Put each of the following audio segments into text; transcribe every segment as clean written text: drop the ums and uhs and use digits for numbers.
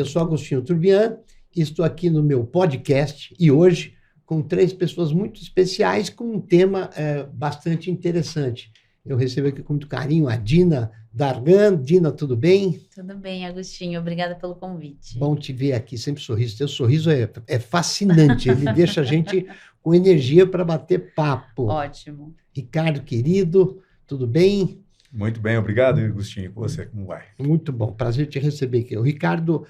eu sou Agostinho Turbian, estou aqui no meu podcast e hoje com 3 pessoas muito especiais com um tema bastante interessante. Eu recebo aqui com muito carinho a Dina Dargan. Dina, tudo bem? Tudo bem, Agostinho. Obrigada pelo convite. Bom te ver aqui, sempre sorriso. Teu sorriso é fascinante, ele deixa a gente com energia para bater papo. Ótimo. Ricardo, querido, tudo bem? Muito bem, obrigado, Agostinho. E com você, como vai? Muito bom, prazer te receber aqui. O Ricardo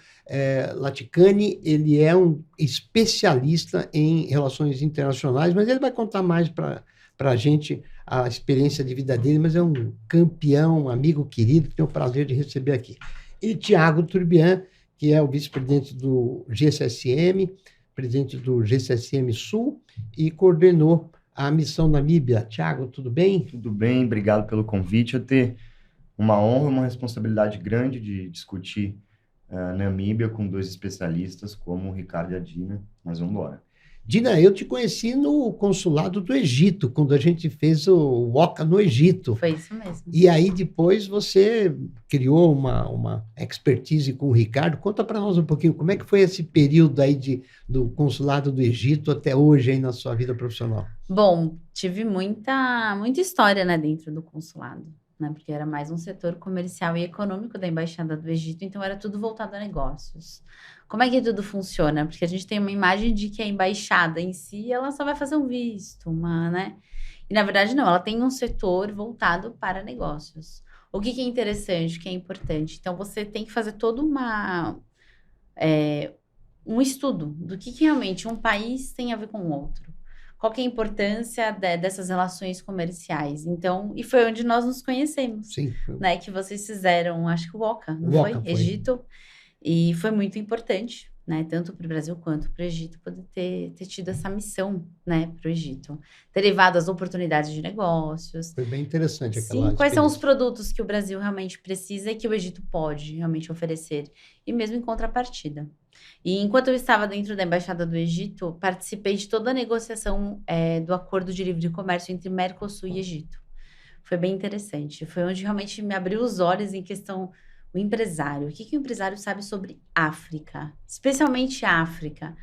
Laticani, ele é um especialista em relações internacionais, mas ele vai contar mais para a gente a experiência de vida dele, mas é um campeão, um amigo querido, que tenho o prazer de receber aqui. E Tiago Turbian, que é o vice-presidente do GCSM, presidente do GCSM Sul e coordenou a missão Namíbia. Tiago, tudo bem? Tudo bem, obrigado pelo convite. Eu tenho uma honra e uma responsabilidade grande de discutir Namíbia com 2 especialistas como o Ricardo e a Dina, mas vamos embora. Dina, eu te conheci no consulado do Egito, quando a gente fez o Woca no Egito. Foi isso mesmo. E aí depois você criou uma expertise com o Ricardo. Conta para nós um pouquinho, como é que foi esse período aí do consulado do Egito até hoje aí na sua vida profissional? Bom, tive muita história, né, dentro do consulado, né, porque era mais um setor comercial e econômico da Embaixada do Egito, então era tudo voltado a negócios. Como é que tudo funciona? Porque a gente tem uma imagem de que a embaixada em si, ela só vai fazer um visto, né? E na verdade não, ela tem um setor voltado para negócios. O que é interessante, o que é importante? Então você tem que fazer todo um estudo do que realmente um país tem a ver com o outro. Qual que é a importância dessas relações comerciais? Então, e foi onde nós nos conhecemos. Sim. Né, que vocês fizeram, acho que o Woca, não Woca, foi? Egito. E foi muito importante, né? Tanto para o Brasil quanto para o Egito poder ter tido essa missão, né? Para o Egito. Ter levado as oportunidades de negócios. Foi bem interessante aquela Sim, quais são os experiência. produtos que o Brasil realmente precisa e que o Egito pode realmente oferecer. E mesmo em contrapartida. E enquanto eu estava dentro da Embaixada do Egito, participei de toda a negociação do Acordo de Livre Comércio entre Mercosul e Egito. Foi bem interessante. Foi onde realmente me abriu os olhos em questão o empresário. O que o empresário sabe sobre África? Especialmente África.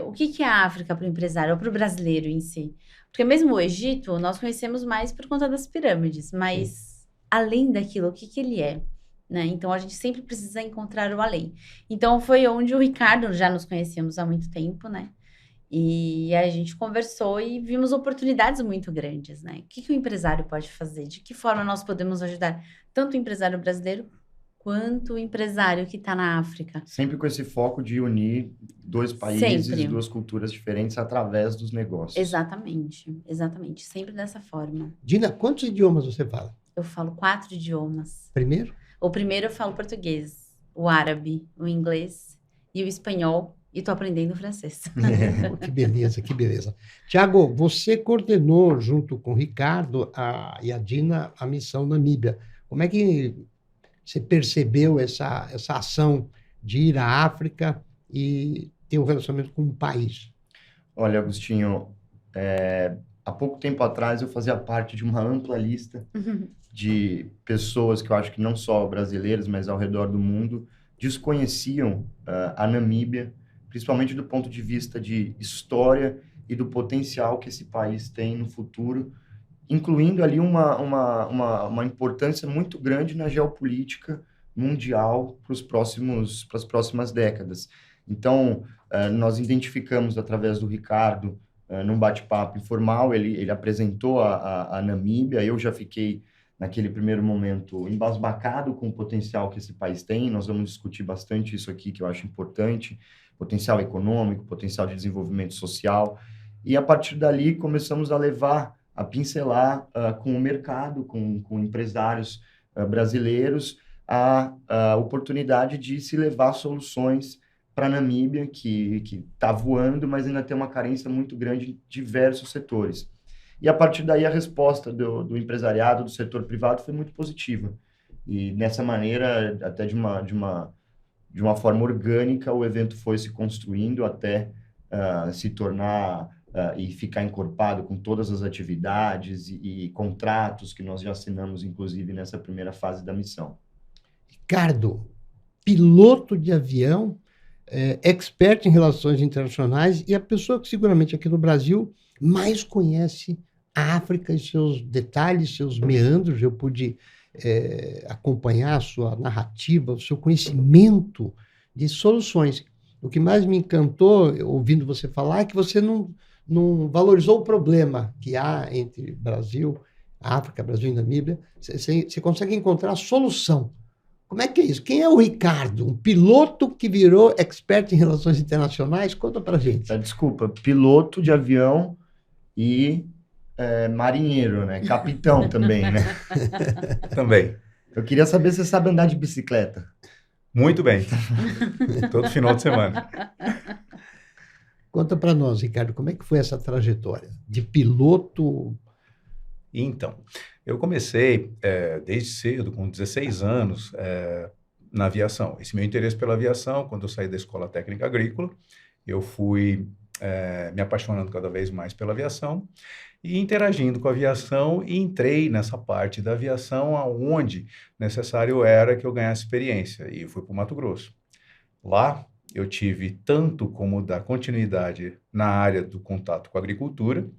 O que é a África para o empresário ou para o brasileiro em si? Porque mesmo o Egito, nós conhecemos mais por conta das pirâmides, mas além daquilo, o que ele é? Né? Então, a gente sempre precisa encontrar o além. Então, foi onde o Ricardo, já nos conhecíamos há muito tempo, né? E a gente conversou e vimos oportunidades muito grandes, né? O que o empresário pode fazer? De que forma nós podemos ajudar tanto o empresário brasileiro quanto o empresário que está na África? Sempre com esse foco de unir 2 países, Sempre. 2 culturas diferentes através dos negócios. Exatamente, exatamente. Sempre dessa forma. Dina, quantos idiomas você fala? Eu falo 4 idiomas. Primeiro? O primeiro eu falo português, o árabe, o inglês e o espanhol. E estou aprendendo francês. Que beleza, que beleza. Tiago, você coordenou junto com o Ricardo e a Dina a missão Namíbia. Como é que você percebeu essa ação de ir à África e ter um relacionamento com um país? Olha, Agostinho, há pouco tempo atrás eu fazia parte de uma ampla lista de pessoas que eu acho que não só brasileiras, mas ao redor do mundo, desconheciam a Namíbia, principalmente do ponto de vista de história e do potencial que esse país tem no futuro, incluindo ali uma importância muito grande na geopolítica mundial para as próximas décadas. Então, nós identificamos através do Ricardo, num bate-papo informal, ele apresentou a Namíbia. Eu já fiquei, naquele primeiro momento, embasbacado com o potencial que esse país tem. Nós vamos discutir bastante isso aqui, que eu acho importante, potencial econômico, potencial de desenvolvimento social. E, a partir dali, começamos a pincelar com o mercado, com empresários brasileiros, a oportunidade de se levar soluções para a Namíbia, que está voando, mas ainda tem uma carência muito grande em diversos setores. E, a partir daí, a resposta do empresariado, do setor privado, foi muito positiva. E, nessa maneira, até de uma forma orgânica, o evento foi se construindo até se tornar e ficar encorpado com todas as atividades e contratos que nós já assinamos, inclusive, nessa primeira fase da missão. Ricardo, piloto de avião, expert em relações internacionais e a pessoa que seguramente aqui no Brasil mais conhece a África e seus detalhes, seus meandros. Eu pude acompanhar a sua narrativa, o seu conhecimento de soluções. O que mais me encantou, ouvindo você falar, é que você não valorizou o problema que há entre Brasil, África, Brasil e Namíbia. Você consegue encontrar a solução. Como é que é isso? Quem é o Ricardo? Um piloto que virou expert em relações internacionais? Conta pra gente. Desculpa, piloto de avião e marinheiro, né? Capitão também, né? Também. Eu queria saber se você sabe andar de bicicleta. Muito bem. Todo final de semana. Conta para nós, Ricardo, como é que foi essa trajetória de piloto? Então, eu comecei desde cedo, com 16 anos, na aviação. Esse meu interesse pela aviação, quando eu saí da Escola Técnica Agrícola, eu fui me apaixonando cada vez mais pela aviação e interagindo com a aviação, e entrei nessa parte da aviação aonde necessário era que eu ganhasse experiência, e fui para o Mato Grosso. Lá, eu tive tanto como dar continuidade na área do contato com a agricultura,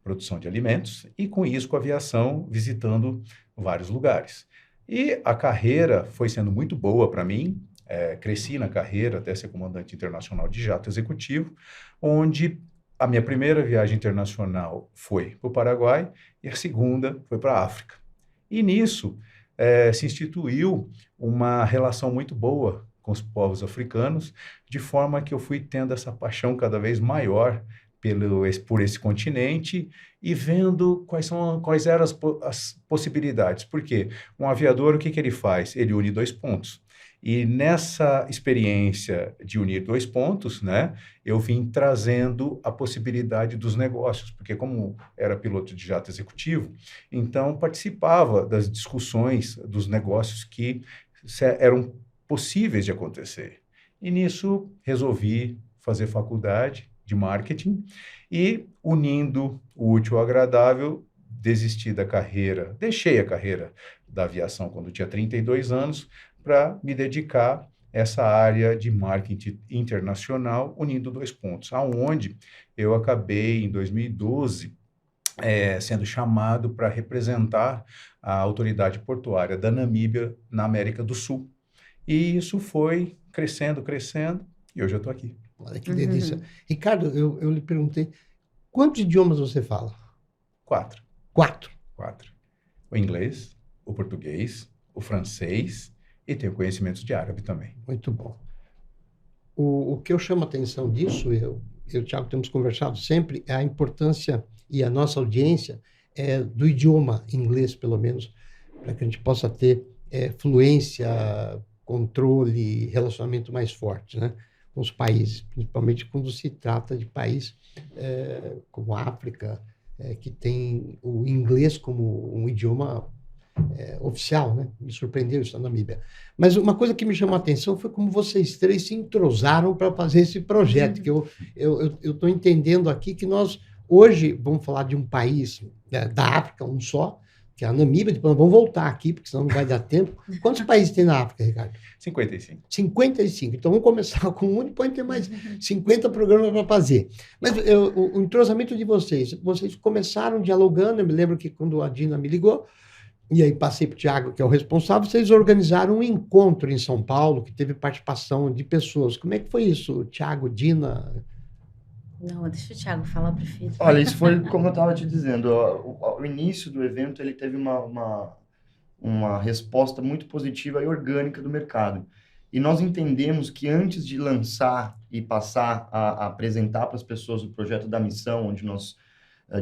produção de alimentos, e com isso com a aviação, visitando vários lugares. E a carreira foi sendo muito boa para mim, cresci na carreira até ser comandante internacional de jato executivo, onde a minha primeira viagem internacional foi para o Paraguai e a segunda foi para a África. E nisso se instituiu uma relação muito boa com os povos africanos, de forma que eu fui tendo essa paixão cada vez maior por esse continente e vendo quais eram as possibilidades. Porque um aviador, o que ele faz? Ele une dois pontos. E nessa experiência de unir dois pontos, né, eu vim trazendo a possibilidade dos negócios, porque como era piloto de jato executivo, então participava das discussões dos negócios que eram possíveis de acontecer. E nisso resolvi fazer faculdade de marketing e, unindo o útil ao agradável, deixei a carreira da aviação quando tinha 32 anos para me dedicar a essa área de marketing internacional, unindo dois pontos, aonde eu acabei, em 2012, sendo chamado para representar a autoridade portuária da Namíbia na América do Sul. E isso foi crescendo, e hoje eu estou aqui. Olha que delícia. Ricardo, eu lhe perguntei, quantos idiomas você fala? 4. 4. O inglês, o português, o francês e tenho conhecimentos de árabe também. Muito bom. O que eu chamo a atenção disso, eu e o Thiago temos conversado sempre, é a importância, e a nossa audiência, do idioma inglês, pelo menos, para que a gente possa ter fluência, controle, relacionamento mais forte, né, com os países, principalmente quando se trata de país como a África, que tem o inglês como um idioma oficial, né? Me surpreendeu isso na Namíbia. Mas uma coisa que me chamou a atenção foi como vocês três se entrosaram para fazer esse projeto, que eu estou entendendo aqui que nós, hoje, vamos falar de um país da África, um só, que é a Namíbia, depois nós vamos voltar aqui, porque senão não vai dar tempo. Quantos países tem na África, Ricardo? 55. 55. Então vamos começar com um e depois ter mais 50 programas para fazer. Mas o entrosamento de vocês começaram dialogando, eu me lembro que quando a Dina me ligou, e aí passei para o Thiago, que é o responsável, vocês organizaram um encontro em São Paulo, que teve participação de pessoas. Como é que foi isso, Thiago, Dina? Não, deixa o Thiago falar, eu prefiro. Olha, isso foi como eu estava te dizendo, o início do evento ele teve uma resposta muito positiva e orgânica do mercado. E nós entendemos que antes de lançar e passar a apresentar para as pessoas o projeto da missão, onde nós,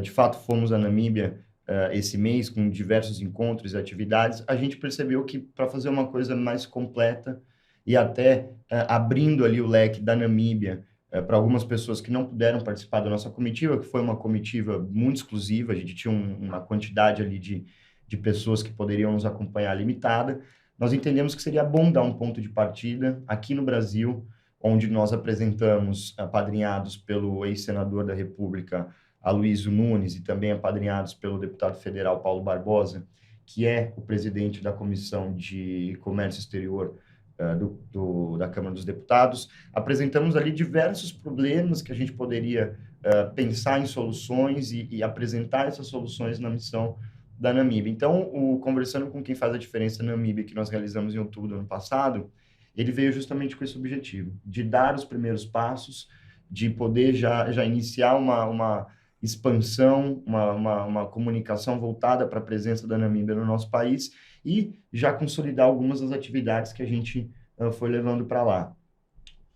de fato, fomos à Namíbia esse mês, com diversos encontros e atividades, a gente percebeu que para fazer uma coisa mais completa e até abrindo ali o leque da Namíbia para algumas pessoas que não puderam participar da nossa comitiva, que foi uma comitiva muito exclusiva, a gente tinha uma quantidade ali de pessoas que poderiam nos acompanhar limitada, nós entendemos que seria bom dar um ponto de partida aqui no Brasil, onde nós apresentamos, apadrinhados pelo ex-senador da República, Aloysio Nunes, e também apadrinhados pelo deputado federal Paulo Barbosa, que é o presidente da Comissão de Comércio Exterior da Câmara dos Deputados. Apresentamos ali diversos problemas que a gente poderia pensar em soluções e apresentar essas soluções na missão da Namíbia. Então, Conversando com Quem Faz a Diferença na Namíbia, que nós realizamos em outubro do ano passado, ele veio justamente com esse objetivo, de dar os primeiros passos, de poder já iniciar uma expansão, uma comunicação voltada para a presença da Namíbia no nosso país e já consolidar algumas das atividades que a gente foi levando para lá.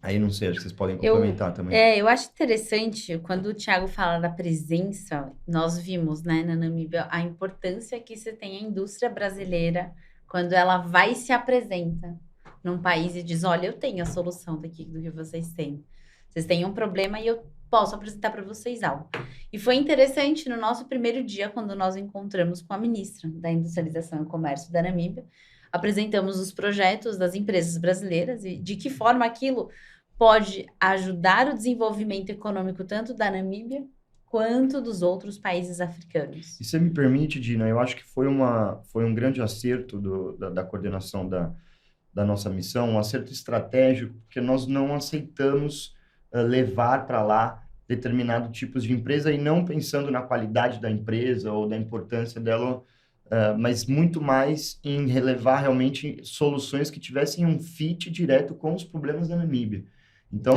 Aí não sei, acho que vocês podem complementar também. Eu acho interessante, quando o Thiago fala da presença, nós vimos, né, na Namíbia, a importância que você tem a indústria brasileira quando ela vai e se apresenta num país e diz, olha, eu tenho a solução do que vocês têm. Vocês têm um problema e eu posso apresentar para vocês algo. E foi interessante no nosso primeiro dia, quando nós encontramos com a ministra da Industrialização e Comércio da Namíbia, apresentamos os projetos das empresas brasileiras e de que forma aquilo pode ajudar o desenvolvimento econômico tanto da Namíbia quanto dos outros países africanos. E você me permite, Dina, eu acho que foi um grande acerto da coordenação da nossa missão, um acerto estratégico, porque nós não aceitamos levar para lá determinado tipos de empresa e não pensando na qualidade da empresa ou da importância dela, mas muito mais em relevar realmente soluções que tivessem um fit direto com os problemas da Namíbia. Então,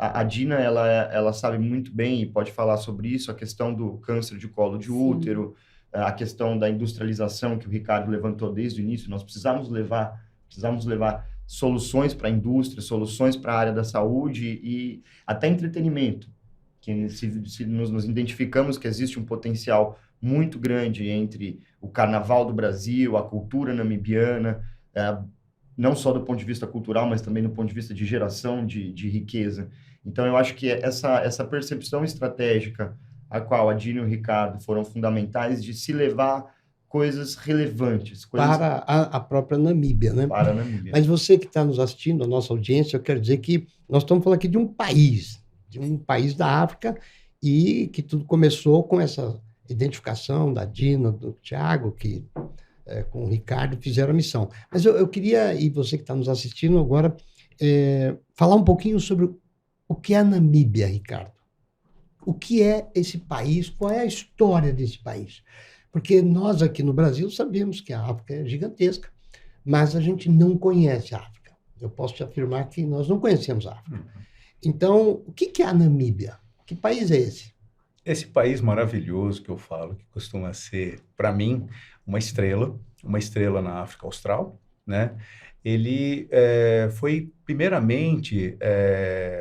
a Dina, ela sabe muito bem e pode falar sobre isso, a questão do câncer de colo de útero, a questão da industrialização que o Ricardo levantou desde o início. Nós precisamos levar soluções para a indústria, soluções para a área da saúde e até entretenimento. Que se nos identificamos que existe um potencial muito grande entre o Carnaval do Brasil, a cultura namibiana, não só do ponto de vista cultural, mas também do ponto de vista de geração de riqueza. Então, eu acho que essa percepção estratégica, a qual a Dina e o Ricardo foram fundamentais, de se levar coisas relevantes. Para a própria Namíbia, né? Para a Namíbia. Mas você que está nos assistindo, a nossa audiência, eu quero dizer que nós estamos falando aqui de um país da África, e que tudo começou com essa identificação da Dina, do Thiago, que com o Ricardo fizeram a missão. Mas eu queria, e você que está nos assistindo agora, falar um pouquinho sobre o que é a Namíbia, Ricardo. O que é esse país? Qual é a história desse país? Porque nós aqui no Brasil sabemos que a África é gigantesca, mas a gente não conhece a África. Eu posso te afirmar que nós não conhecemos a África. Então, o que é a Namíbia? Que país é esse? Esse país maravilhoso que eu falo, que costuma ser, para mim, uma estrela na África Austral, né? Ele foi primeiramente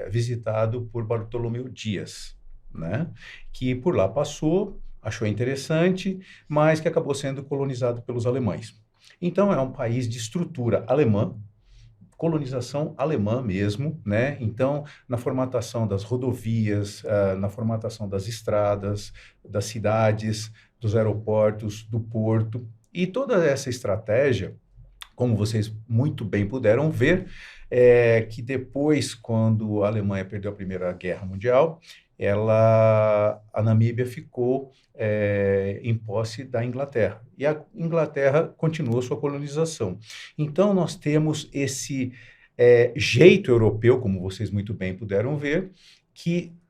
visitado por Bartolomeu Dias, né? Que por lá passou, achou interessante, mas que acabou sendo colonizado pelos alemães. Então, é um país de estrutura alemã, colonização alemã mesmo, né? Então, na formatação das rodovias, na formatação das estradas, das cidades, dos aeroportos, do porto, e toda essa estratégia, como vocês muito bem puderam ver, que depois, quando a Alemanha perdeu a Primeira Guerra Mundial, a Namíbia ficou em posse da Inglaterra. E a Inglaterra continuou sua colonização. Então, nós temos esse jeito europeu, como vocês muito bem puderam ver,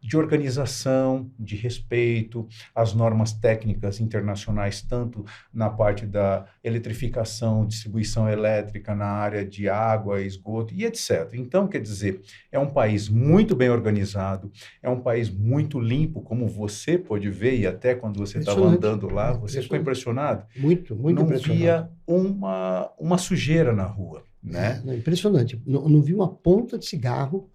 de organização, de respeito às normas técnicas internacionais, tanto na parte da eletrificação, distribuição elétrica, na área de água, esgoto e etc. Então, quer dizer, é um país muito bem organizado, é um país muito limpo, como você pode ver, e até quando você estava andando lá, você ficou impressionado? Muito não impressionado. Não via uma sujeira na rua, né? Impressionante. Não vi uma ponta de cigarro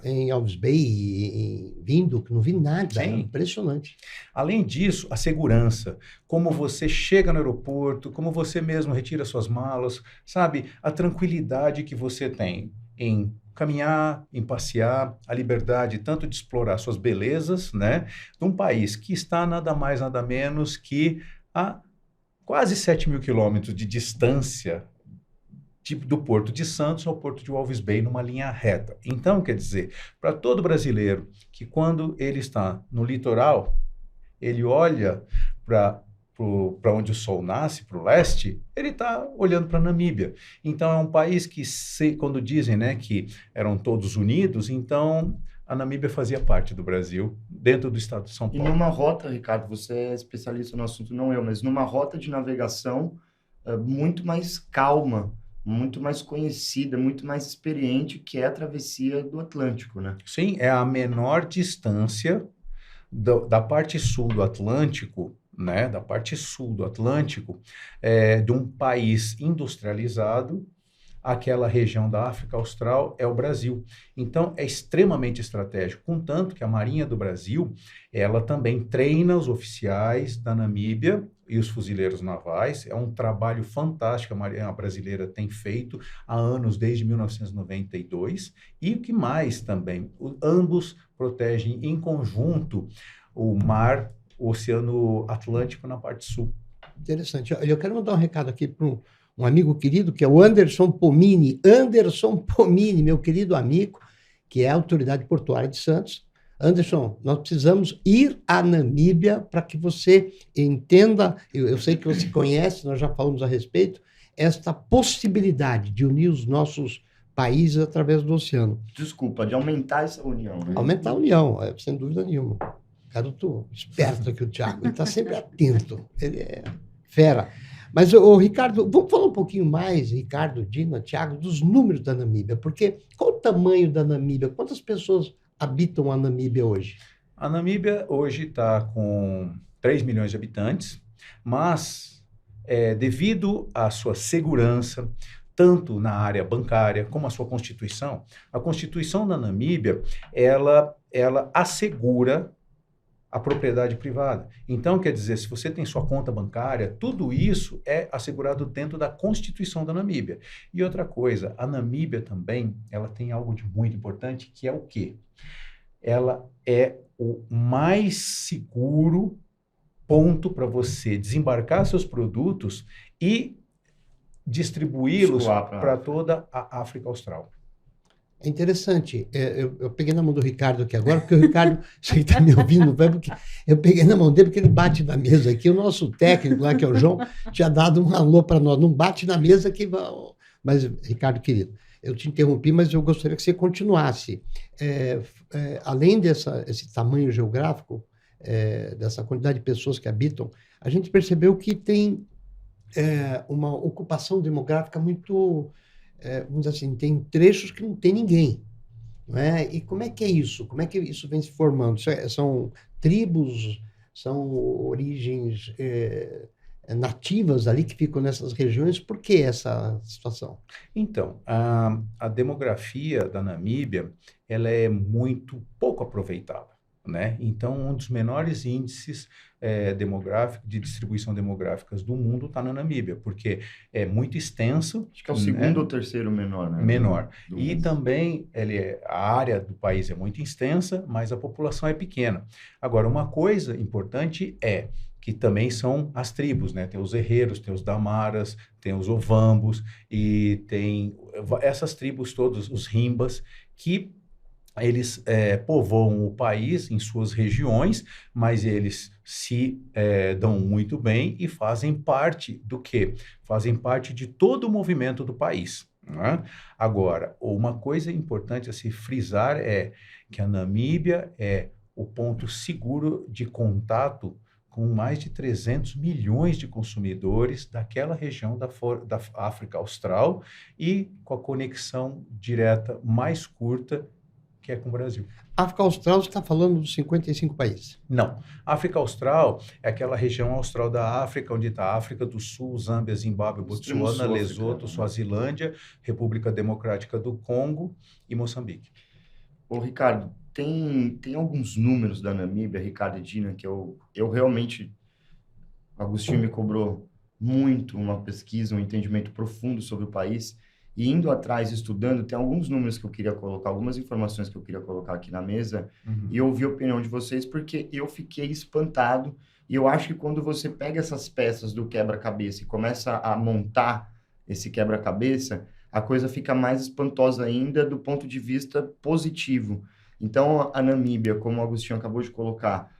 em Alves Bay, em Windhoek, não vi nada. É impressionante. Além disso, a segurança, como você chega no aeroporto, como você mesmo retira suas malas, sabe? A tranquilidade que você tem em caminhar, em passear, a liberdade tanto de explorar suas belezas, né? De um país que está nada mais, nada menos que a quase 7.000 quilômetros de distância do Porto de Santos ao Porto de Walvis Bay numa linha reta. Então, quer dizer, para todo brasileiro que quando ele está no litoral, ele olha para para onde o sol nasce, para o leste, ele está olhando para a Namíbia. Então, é um país que, quando dizem, né, que eram todos unidos, então a Namíbia fazia parte do Brasil, dentro do estado de São E Paulo. numa rota, Ricardo, você é especialista no assunto, não eu, mas numa rota de navegação muito mais calma, muito mais conhecida, muito mais experiente, que é a travessia do Atlântico, né? Sim, é a menor distância da parte sul do Atlântico, né, da parte sul do Atlântico, de um país industrializado. Aquela região da África Austral é o Brasil. Então, é extremamente estratégico, contanto que a Marinha do Brasil, ela também treina os oficiais da Namíbia e os fuzileiros navais. É um trabalho fantástico que a Marinha brasileira tem feito há anos, desde 1992. E o que mais também? Ambos protegem em conjunto o mar, o Oceano Atlântico na parte sul. Interessante. Eu quero mandar um recado aqui para um amigo querido, que é o Anderson Pomini. Anderson Pomini, meu querido amigo, que é a autoridade portuária de Santos. Anderson, nós precisamos ir à Namíbia para que você entenda, eu sei que você conhece, nós já falamos a respeito, esta possibilidade de unir os nossos países através do oceano. Desculpa, de aumentar essa união. Né? Aumentar a união, sem dúvida nenhuma. Garoto esperto aqui, o Thiago, ele está sempre atento, ele é fera. Mas, Ricardo, vamos falar um pouquinho mais, Ricardo, Dina, Thiago, dos números da Namíbia, porque qual o tamanho da Namíbia? Quantas pessoas habitam a Namíbia hoje? A Namíbia hoje está com 3 milhões de habitantes, mas devido à sua segurança, tanto na área bancária como a sua Constituição, a Constituição da Namíbia, ela assegura a propriedade privada. Então, quer dizer, se você tem sua conta bancária, tudo isso é assegurado dentro da Constituição da Namíbia. E outra coisa, a Namíbia também, ela tem algo de muito importante, que é o quê? Ela é o mais seguro ponto para você desembarcar seus produtos e distribuí-los para toda a África Austral. É interessante. Eu peguei na mão do Ricardo aqui agora, porque o Ricardo, você está me ouvindo, porque eu peguei na mão dele, porque ele bate na mesa aqui. O nosso técnico lá, que é o João, tinha dado um alô para nós. Não bate na mesa que... Mas, Ricardo, querido, eu te interrompi, mas eu gostaria que você continuasse. Além desse tamanho geográfico, dessa quantidade de pessoas que habitam, a gente percebeu que tem uma ocupação demográfica muito... vamos dizer assim, tem trechos que não tem ninguém. Não é? E como é que é isso? Como é que isso vem se formando? São tribos, são origens nativas ali que ficam nessas regiões? Por que essa situação? Então, a demografia da Namíbia, ela é muito pouco aproveitada, né? Então, um dos menores índices de distribuição demográficas do mundo está na Namíbia, porque é muito extenso. Acho que é o segundo ou terceiro menor, né? Menor. E também a área do país é muito extensa, mas a população é pequena. Agora, uma coisa importante é que também são as tribos, né? Tem os herreiros, tem os damaras, tem os ovambos, e tem essas tribos todas, os rimbas, que eles povoam o país em suas regiões, mas eles se dão muito bem e fazem parte do quê? Fazem parte de todo o movimento do país. Né? Agora, uma coisa importante a se frisar é que a Namíbia é o ponto seguro de contato com mais de 300 milhões de consumidores daquela região da África Austral e com a conexão direta mais curta que é com o Brasil. África Austral, você está falando dos 55 países? Não. África Austral é aquela região austral da África, onde está a África do Sul, Zâmbia, Zimbábue, Botsuana, Lesoto, Suazilândia, República Democrática do Congo e Moçambique. Ô, Ricardo, tem alguns números da Namíbia, Ricardo e Dina, que eu realmente... O Agostinho me cobrou muito uma pesquisa, um entendimento profundo sobre o país. E indo atrás, estudando, tem alguns números que eu queria colocar, algumas informações que eu queria colocar aqui na mesa, e ouvir a opinião de vocês, porque eu fiquei espantado, e eu acho que quando você pega essas peças do quebra-cabeça e começa a montar esse quebra-cabeça, a coisa fica mais espantosa ainda do ponto de vista positivo. Então, a Namíbia, como o Agostinho acabou de colocar,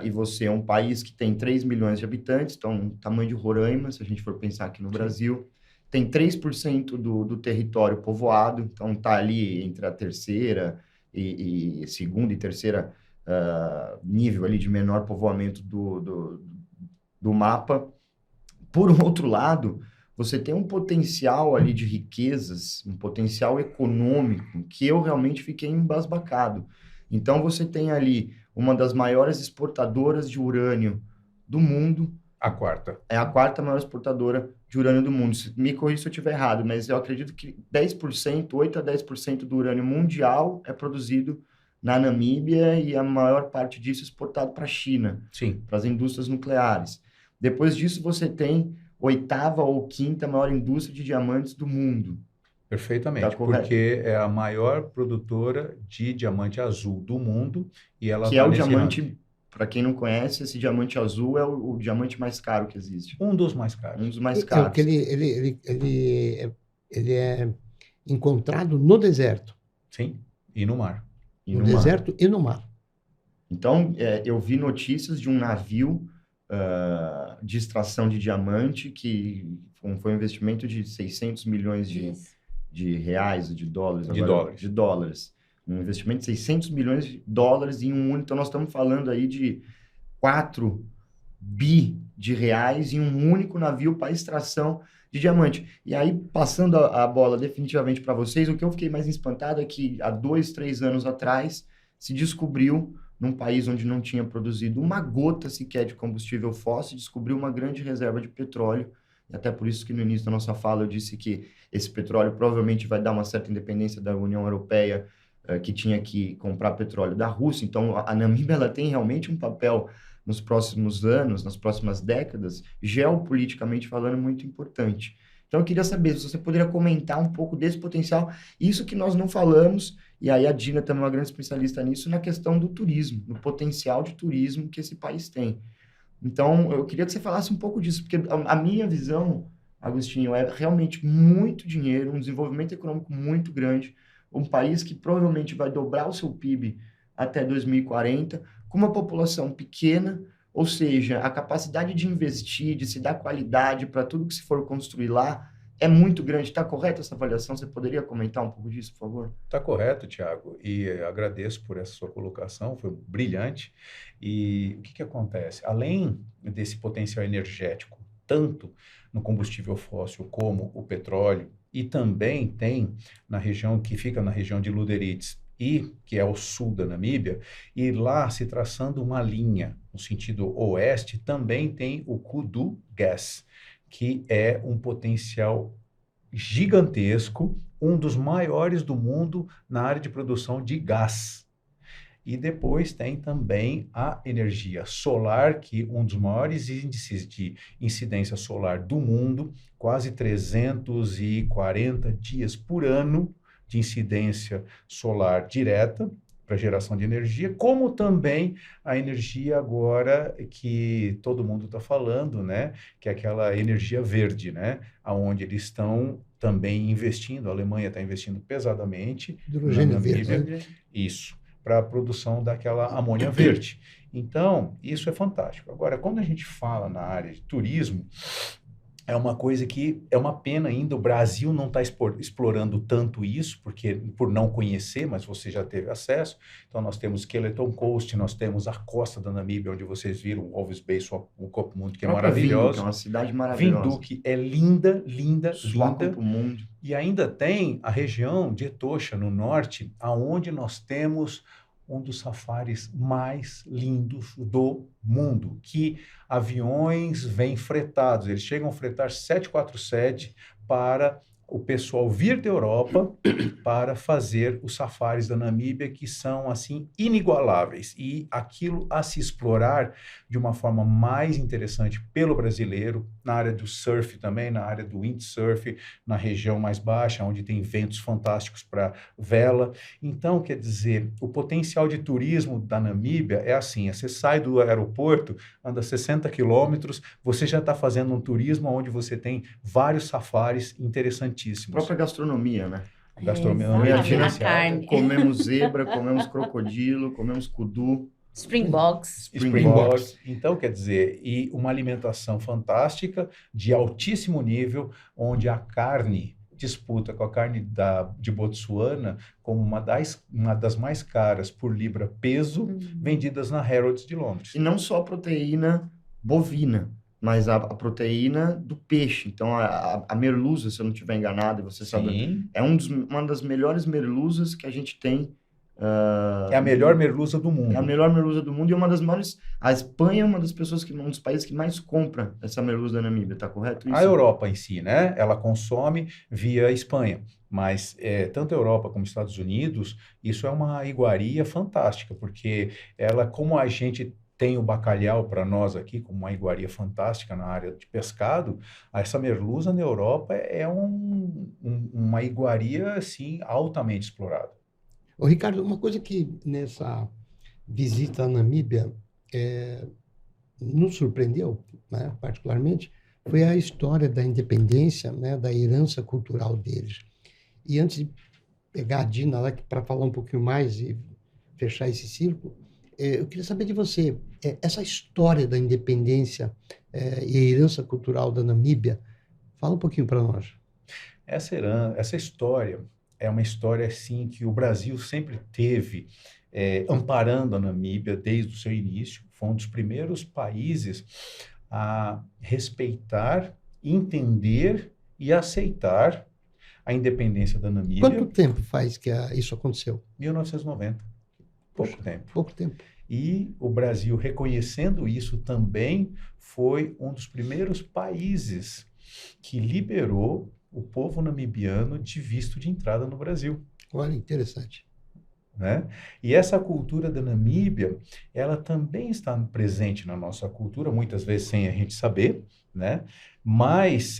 e você é um país que tem 3 milhões de habitantes, então tamanho de Roraima, se a gente for pensar aqui no Brasil, tem 3% do território povoado, então está ali entre a terceira e segunda e terceira nível ali de menor povoamento do mapa. Por outro lado, você tem um potencial ali de riquezas, um potencial econômico, que eu realmente fiquei embasbacado. Então, você tem ali uma das maiores exportadoras de urânio do mundo. A quarta. É a quarta maior exportadora de urânio do mundo. Me corrija se eu estiver errado, mas eu acredito que 10%, 8 a 10% do urânio mundial é produzido na Namíbia e a maior parte disso é exportado para a China, para as indústrias nucleares. Depois disso, você tem oitava ou quinta maior indústria de diamantes do mundo. Perfeitamente, porque é a maior produtora de diamante azul do mundo e ela que é o diamante, para quem não conhece, esse diamante azul é o diamante mais caro que existe. Um dos mais caros. Um dos mais caros. Porque ele é encontrado no deserto. Sim, e no mar. No deserto e no mar. Então, eu vi notícias de um navio de extração de diamante que foi um investimento de 600 milhões de reais, de dólares. De dólares. Um investimento de 600 milhões de dólares em um único. Então, nós estamos falando aí de 4 bi de reais em um único navio para extração de diamante. E aí, passando a bola definitivamente para vocês, o que eu fiquei mais espantado é que há 2, 3 anos atrás se descobriu, num país onde não tinha produzido uma gota sequer de combustível fóssil, descobriu uma grande reserva de petróleo. E até por isso que no início da nossa fala eu disse que esse petróleo provavelmente vai dar uma certa independência da União Europeia, que tinha que comprar petróleo da Rússia. Então, a Namíbia ela tem realmente um papel nos próximos anos, nas próximas décadas, geopoliticamente falando, muito importante. Então, eu queria saber se você poderia comentar um pouco desse potencial, isso que nós não falamos, e aí a Dina também é uma grande especialista nisso, na questão do turismo, no potencial de turismo que esse país tem. Então, eu queria que você falasse um pouco disso, porque a minha visão, Agostinho, é realmente muito dinheiro, um desenvolvimento econômico muito grande, um país que provavelmente vai dobrar o seu PIB até 2040, com uma população pequena, ou seja, a capacidade de investir, de se dar qualidade para tudo que se for construir lá, é muito grande. Está correta essa avaliação? Você poderia comentar um pouco disso, por favor? Está correto, Thiago, e agradeço por essa sua colocação, foi brilhante. E o que acontece? Além desse potencial energético, tanto no combustível fóssil como o petróleo, e também tem na região que fica na região de Lüderitz, e que é o sul da Namíbia, e lá se traçando uma linha no sentido oeste, também tem o Kudu Gas, que é um potencial gigantesco, um dos maiores do mundo na área de produção de gás. E depois tem também a energia solar, que um dos maiores índices de incidência solar do mundo, quase 340 dias por ano de incidência solar direta para geração de energia, como também a energia agora que todo mundo está falando, né, que é aquela energia verde, né, aonde eles estão também investindo, a Alemanha está investindo pesadamente. Hidrogênio verde. Isso, para a produção daquela amônia verde. Então, isso é fantástico. Agora, quando a gente fala na área de turismo, é uma coisa que é uma pena ainda, o Brasil não está explorando tanto isso, porque por não conhecer, mas você já teve acesso. Então, nós temos Skeleton Coast, nós temos a costa da Namíbia, onde vocês viram Walvis Bay, o Swakopmund, que é maravilhoso. Windhoek, é uma cidade maravilhosa. Windhoek é linda, linda, linda. Swakopmund. E ainda tem a região de Etosha, no norte, aonde nós temos um dos safaris mais lindos do mundo, que aviões vêm fretados, eles chegam a fretar 747 para o pessoal vir da Europa para fazer os safaris da Namíbia, que são, assim, inigualáveis. E aquilo a se explorar de uma forma mais interessante pelo brasileiro, na área do surf também, na área do windsurf, na região mais baixa, onde tem ventos fantásticos para vela. Então, quer dizer, o potencial de turismo da Namíbia é assim, você sai do aeroporto, anda 60 quilômetros, você já está fazendo um turismo onde você tem vários safaris interessantíssimos. A própria gastronomia, né? Gastronomia a carne. Comemos zebra, comemos crocodilo, comemos kudu. Springboks. Springboks. Então, quer dizer, e uma alimentação fantástica, de altíssimo nível, onde a carne disputa com a carne de Botsuana como uma das mais caras por libra peso, vendidas na Harrods de Londres. E não só a proteína bovina, mas a proteína do peixe. Então, a merluza, se eu não estiver enganado, você sabe, é uma das melhores merluzas que a gente tem. É a melhor merluza do mundo. É a melhor merluza do mundo e uma das maiores... A Espanha é um dos países que mais compra essa merluza da Namíbia, tá correto isso? A Europa em si, né? Ela consome via Espanha. Mas tanto a Europa como os Estados Unidos, isso é uma iguaria fantástica, porque ela, como a gente tem o bacalhau para nós aqui, como uma iguaria fantástica na área de pescado, essa merluza na Europa é uma iguaria, assim, altamente explorada. Ô, Ricardo, uma coisa que nessa visita à Namíbia nos surpreendeu, né, particularmente, foi a história da independência, né, da herança cultural deles. E antes de pegar a Dina lá para falar um pouquinho mais e fechar esse círculo, eu queria saber de você, essa história da independência e a herança cultural da Namíbia, fala um pouquinho para nós. Essa história é uma história, assim, que o Brasil sempre teve amparando a Namíbia desde o seu início. Foi um dos primeiros países a respeitar, entender e aceitar a independência da Namíbia. Quanto tempo faz que isso aconteceu? 1990. Pouco tempo. Pouco tempo. E o Brasil, reconhecendo isso também, foi um dos primeiros países que liberou o povo namibiano de visto de entrada no Brasil. Olha, interessante. Né? E essa cultura da Namíbia, ela também está presente na nossa cultura, muitas vezes sem a gente saber, né? Mas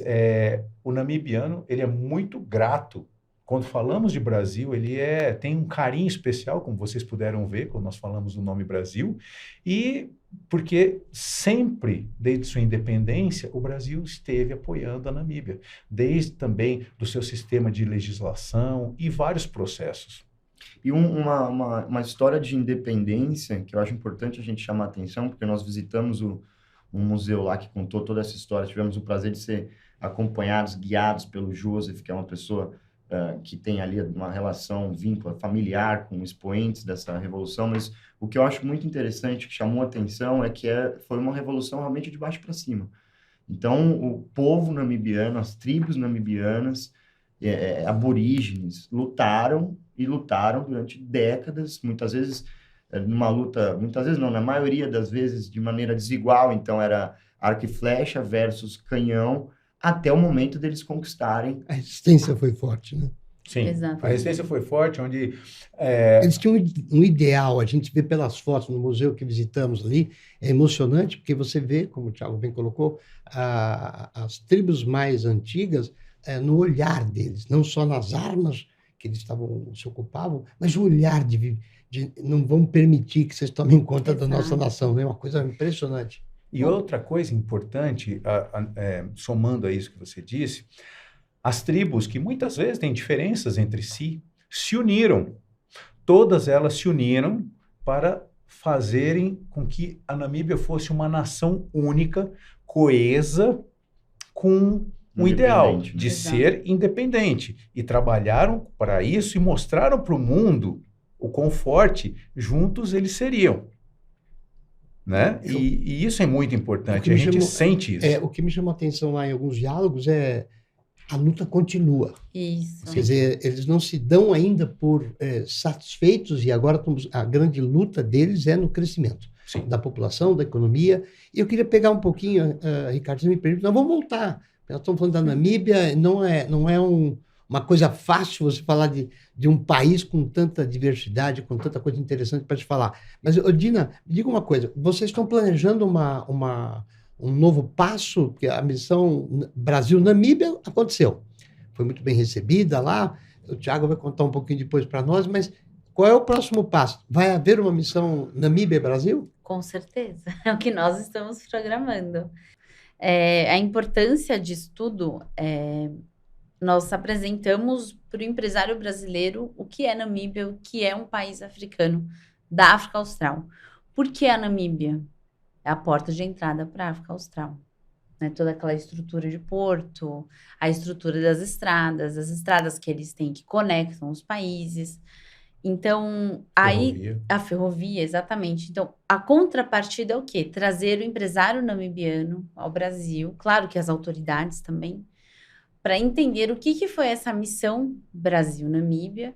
o namibiano, ele é muito grato. Quando falamos de Brasil, ele tem um carinho especial, como vocês puderam ver, quando nós falamos do nome Brasil, e porque sempre, desde sua independência, o Brasil esteve apoiando a Namíbia, desde também do seu sistema de legislação e vários processos. E uma história de independência que eu acho importante a gente chamar a atenção, porque nós visitamos um museu lá que contou toda essa história, tivemos o prazer de ser acompanhados, guiados pelo Joseph, que é uma pessoa que tem ali uma relação, um vínculo familiar com expoentes dessa revolução, mas o que eu acho muito interessante, que chamou a atenção, é que foi uma revolução realmente de baixo para cima. Então, o povo namibiano, as tribos namibianas, aborígenes, lutaram durante décadas, muitas vezes numa luta, muitas vezes não, na maioria das vezes de maneira desigual, então era arco e flecha versus canhão, até o momento deles conquistarem. A resistência foi forte, né? Sim, Exatamente. A resistência foi forte, onde... Eles tinham um ideal, a gente vê pelas fotos no museu que visitamos ali, é emocionante, porque você vê, como o Thiago bem colocou, as tribos mais antigas no olhar deles, não só nas armas que eles se ocupavam, mas o olhar de não vamos permitir que vocês tomem conta da nossa nação, né? Uma coisa impressionante. E outra coisa importante, somando a isso que você disse, as tribos, que muitas vezes têm diferenças entre si, se uniram. Todas elas se uniram para fazerem com que a Namíbia fosse uma nação única, coesa, com um ideal de ser independente. E trabalharam para isso e mostraram para o mundo o quão forte juntos eles seriam. Né? E isso é muito importante, a gente sente isso. O que me chamou a atenção lá em alguns diálogos a luta continua. Isso. Quer dizer, eles não se dão ainda por satisfeitos e agora a grande luta deles é no crescimento. Sim. Da população, da economia. E eu queria pegar um pouquinho, Ricardo, se me permite, nós vamos voltar. Nós estamos falando da Namíbia, não é uma coisa fácil você falar de um país com tanta diversidade, com tanta coisa interessante para te falar. Mas, Dina, me diga uma coisa, vocês estão planejando um novo passo, porque a missão Brasil-Namíbia aconteceu. Foi muito bem recebida lá, o Thiago vai contar um pouquinho depois para nós, mas qual é o próximo passo? Vai haver uma missão Namíbia-Brasil? Com certeza, é o que nós estamos programando. A importância disso tudo nós apresentamos para o empresário brasileiro o que é Namíbia, o que é um país africano da África Austral. Por que a Namíbia? É a porta de entrada para a África Austral. Né? Toda aquela estrutura de porto, a estrutura das estradas, as estradas que eles têm que conectam os países. Então, aí a ferrovia, exatamente. Então, a contrapartida é o quê? Trazer o empresário namibiano ao Brasil, claro que as autoridades também, para entender o que foi essa missão Brasil-Namíbia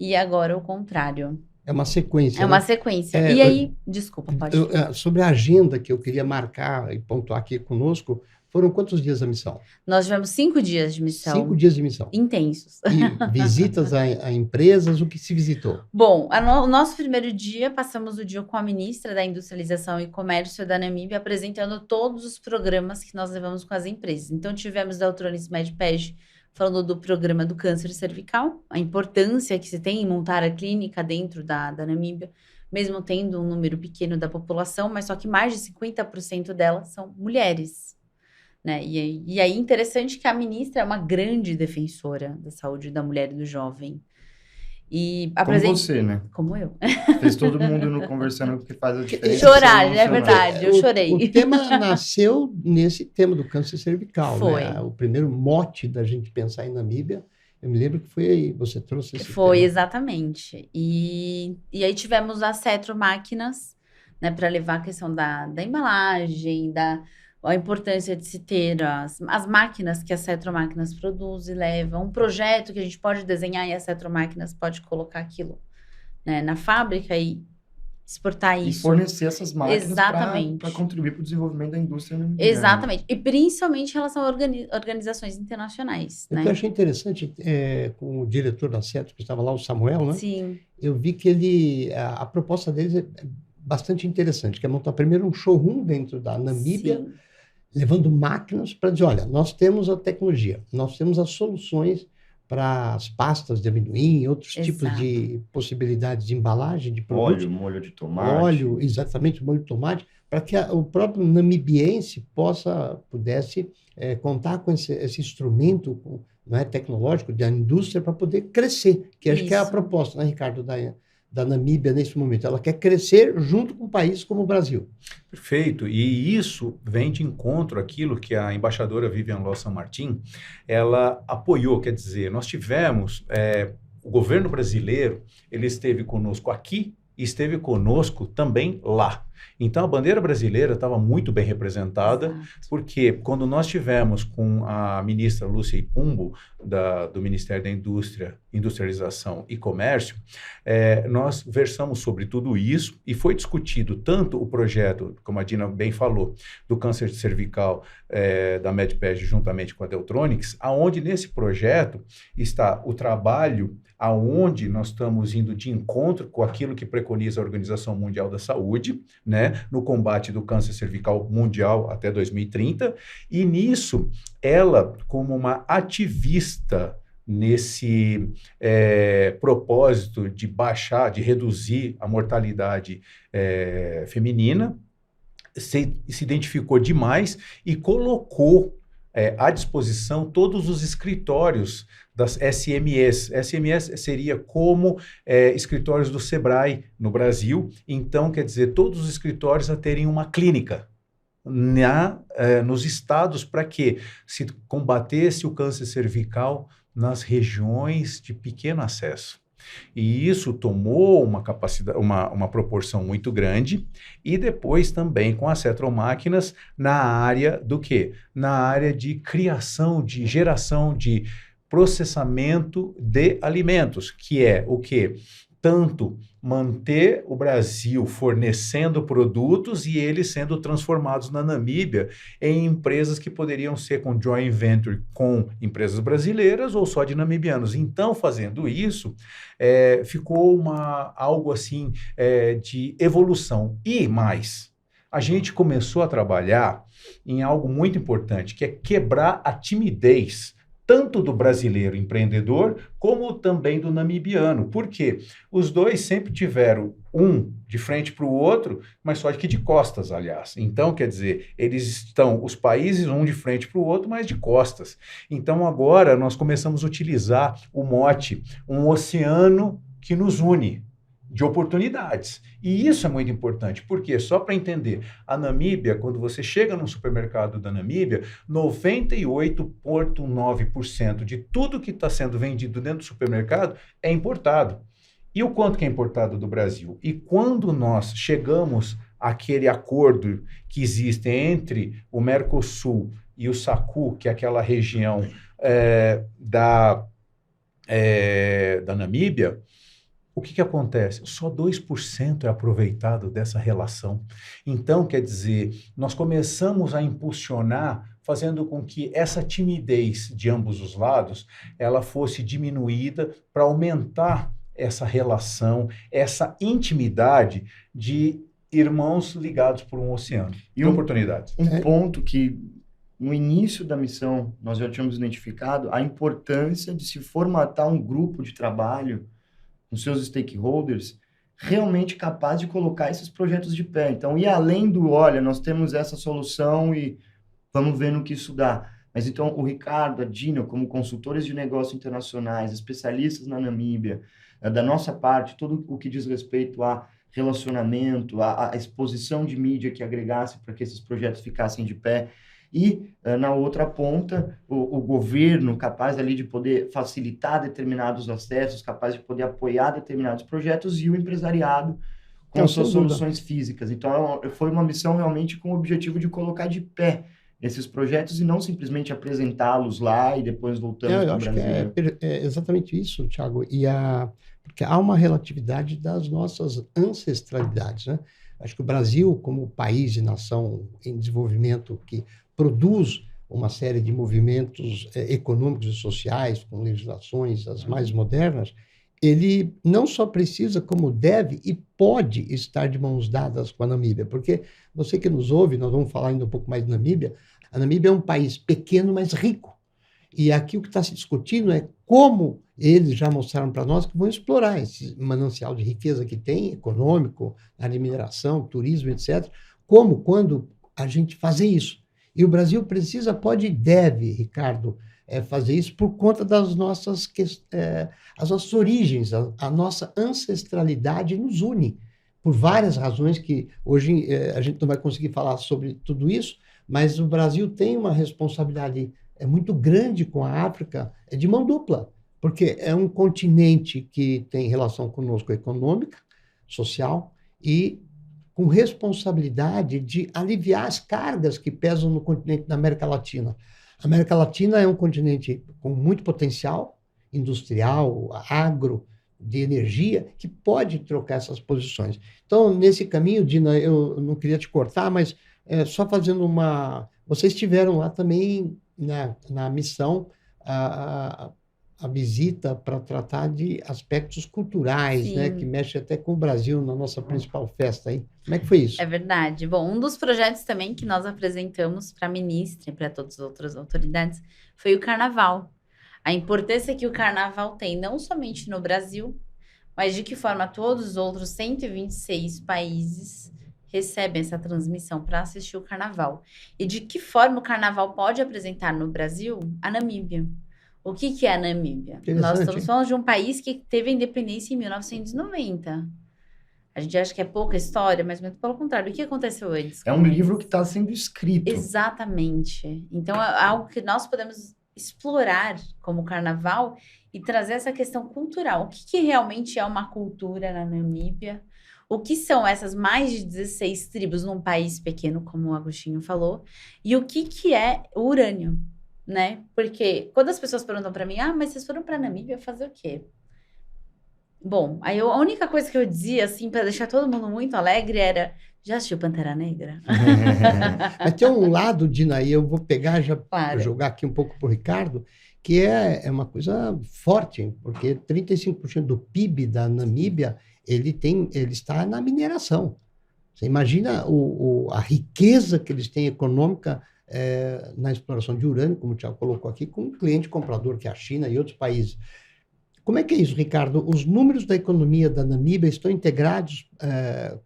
e agora o contrário. É uma sequência. É uma sequência. E aí, desculpa, pode falar. Sobre a agenda que eu queria marcar e pontuar aqui conosco, foram quantos dias a missão? Nós tivemos 5 dias de missão. 5 dias de missão. Intensos. E visitas a empresas, o que se visitou? Bom, o nosso primeiro dia, passamos o dia com a ministra da Industrialização e Comércio da Namíbia, apresentando todos os programas que nós levamos com as empresas. Então, tivemos da Ultronics MedPage falando do programa do câncer cervical, a importância que se tem em montar a clínica dentro da Namíbia, mesmo tendo um número pequeno da população, mas só que mais de 50% delas são mulheres. Né? E aí, interessante que a ministra é uma grande defensora da saúde da mulher e do jovem. E Como você, né? Como eu. Fez todo mundo no Conversando que faz a diferença. Chorar, é verdade, eu chorei. O tema nasceu nesse tema do câncer cervical. Foi. Né? O primeiro mote da gente pensar em Namíbia, eu me lembro que foi aí, você trouxe esse Foi, tema. exatamente. E aí tivemos as cetromáquinas, né, para levar a questão da embalagem, a importância de se ter as máquinas que as cetromáquinas produzem e levam, um projeto que a gente pode desenhar e as cetromáquinas pode colocar aquilo, né, na fábrica e exportar isso. E fornecer essas máquinas para Exatamente. contribuir para o desenvolvimento da indústria namibiana. Exatamente. E principalmente em relação a organizações internacionais. O Né? que eu achei interessante, com o diretor da CETO, que estava lá, o Samuel, né? Sim. Eu vi que a proposta deles é bastante interessante, que é montar primeiro um showroom dentro da Namíbia, Sim. levando máquinas para dizer, olha, nós temos a tecnologia, nós temos as soluções para as pastas de amendoim, outros tipos de possibilidades de embalagem de produtos. Molho de tomate. Óleo, exatamente, molho de tomate, para que o próprio namibiense pudesse contar com esse instrumento tecnológico da indústria para poder crescer, que acho que é a proposta, né, Ricardo, da Namíbia nesse momento. Ela quer crescer junto com um país como o Brasil. Perfeito. E isso vem de encontro àquilo que a embaixadora Vivian Ló San Martín, ela apoiou. Quer dizer, nós tivemos, o governo brasileiro, ele esteve conosco aqui e esteve conosco também lá. Então, a bandeira brasileira estava muito bem representada, Exato. porque quando nós tivemos com a ministra Lúcia Ipumbo, do Ministério da Industrialização e Comércio, nós versamos sobre tudo isso e foi discutido tanto o projeto, como a Dina bem falou, do câncer cervical da MedPage juntamente com a Deltronics, aonde nesse projeto está o trabalho aonde nós estamos indo de encontro com aquilo que preconiza a Organização Mundial da Saúde, né, no combate do câncer cervical mundial até 2030, e nisso, ela, como uma ativista nesse propósito de reduzir a mortalidade feminina, se identificou demais e colocou à disposição todos os escritórios das SMEs. SMEs seria como escritórios do Sebrae no Brasil. Então, quer dizer, todos os escritórios a terem uma clínica nos estados para que se combatesse o câncer cervical nas regiões de pequeno acesso. E isso tomou uma capacidade, uma proporção muito grande, e depois também com as cetromáquinas na área do quê? Na área de criação, de geração, de processamento de alimentos, que é o quê? Tanto manter o Brasil fornecendo produtos e eles sendo transformados na Namíbia em empresas que poderiam ser com joint venture com empresas brasileiras ou só de namibianos. Então, fazendo isso, ficou algo assim de evolução. E mais, a gente começou a trabalhar em algo muito importante, que é quebrar a timidez tanto do brasileiro empreendedor, como também do namibiano. Por quê? Os dois sempre tiveram um de frente para o outro, mas só que de costas, aliás. Então, quer dizer, os países um de frente para o outro, mas de costas. Então, agora, nós começamos a utilizar o mote, um oceano que nos une. de oportunidades. E isso é muito importante, porque, só para entender, a Namíbia, quando você chega num supermercado da Namíbia, 98,9% de tudo que está sendo vendido dentro do supermercado é importado. E o quanto que é importado do Brasil? E quando nós chegamos àquele acordo que existe entre o Mercosul e o SACU, que é aquela região da Namíbia, o que acontece? Só 2% é aproveitado dessa relação. Então, quer dizer, nós começamos a impulsionar, fazendo com que essa timidez de ambos os lados, ela fosse diminuída para aumentar essa relação, essa intimidade de irmãos ligados por um oceano. E oportunidades. Um ponto que, no início da missão, nós já tínhamos identificado a importância de se formatar um grupo de trabalho com seus stakeholders, realmente capaz de colocar esses projetos de pé. Então, ir além do, olha, nós temos essa solução e vamos ver no que isso dá. Mas então, o Ricardo, a Dina, como consultores de negócios internacionais, especialistas na Namíbia, da nossa parte, tudo o que diz respeito a relacionamento, a exposição de mídia que agregasse para que esses projetos ficassem de pé. E, na outra ponta, o governo capaz ali de poder facilitar determinados acessos, capaz de poder apoiar determinados projetos, e o empresariado com suas soluções físicas. Então, foi uma missão realmente com o objetivo de colocar de pé esses projetos e não simplesmente apresentá-los lá e depois voltamos para o Brasil. Eu acho que é exatamente isso, Thiago. Porque há uma relatividade das nossas ancestralidades, né? Acho que o Brasil, como país e nação em desenvolvimento que produz uma série de movimentos econômicos e sociais, com legislações as mais modernas, ele não só precisa, como deve e pode estar de mãos dadas com a Namíbia, porque você que nos ouve, nós vamos falar ainda um pouco mais da Namíbia, a Namíbia é um país pequeno, mas rico. E aqui o que está se discutindo é como eles já mostraram para nós que vão explorar esse manancial de riqueza que tem, econômico, área de mineração, turismo, etc. Como, quando a gente fazer isso. E o Brasil precisa, pode e deve, Ricardo, fazer isso por conta das nossas, as nossas origens, a nossa ancestralidade nos une, por várias razões que hoje a gente não vai conseguir falar sobre tudo isso, mas o Brasil tem uma responsabilidade muito grande com a África, de mão dupla, porque é um continente que tem relação conosco econômica, social e com responsabilidade de aliviar as cargas que pesam no continente da América Latina. A América Latina é um continente com muito potencial industrial, agro, de energia, que pode trocar essas posições. Então, nesse caminho, Dina, eu não queria te cortar, mas só fazendo uma... Vocês estiveram lá também na missão, a visita para tratar de aspectos culturais, né, que mexe até com o Brasil na nossa principal festa aí. Como é que foi isso? É verdade. Bom, um dos projetos também que nós apresentamos para a ministra e para todas as outras autoridades foi o Carnaval. A importância que o Carnaval tem, não somente no Brasil, mas de que forma todos os outros 126 países recebem essa transmissão para assistir o Carnaval. E de que forma o Carnaval pode apresentar no Brasil a Namíbia. O que é a Namíbia? Nós estamos falando de um país que teve a independência em 1990. A gente acha que é pouca história, mas muito pelo contrário. O que aconteceu antes? É um livro que está sendo escrito. Exatamente. Então, é algo que nós podemos explorar como Carnaval e trazer essa questão cultural. O que realmente é uma cultura na Namíbia? O que são essas mais de 16 tribos num país pequeno, como o Agostinho falou? E o que é o urânio? Né? Porque quando as pessoas perguntam para mim, mas vocês foram para a Namíbia fazer o quê? Bom, aí a única coisa que eu dizia, assim, para deixar todo mundo muito alegre era, já assistiu Pantera Negra? Mas tem um lado, Dina, e eu vou pegar já jogar aqui um pouco para o Ricardo, que é uma coisa forte, porque 35% do PIB da Namíbia, ele está na mineração. Você imagina a riqueza que eles têm econômica na exploração de urânio, como o Thiago colocou aqui, com um cliente comprador que é a China e outros países. Como é que é isso, Ricardo? Os números da economia da Namíbia estão integrados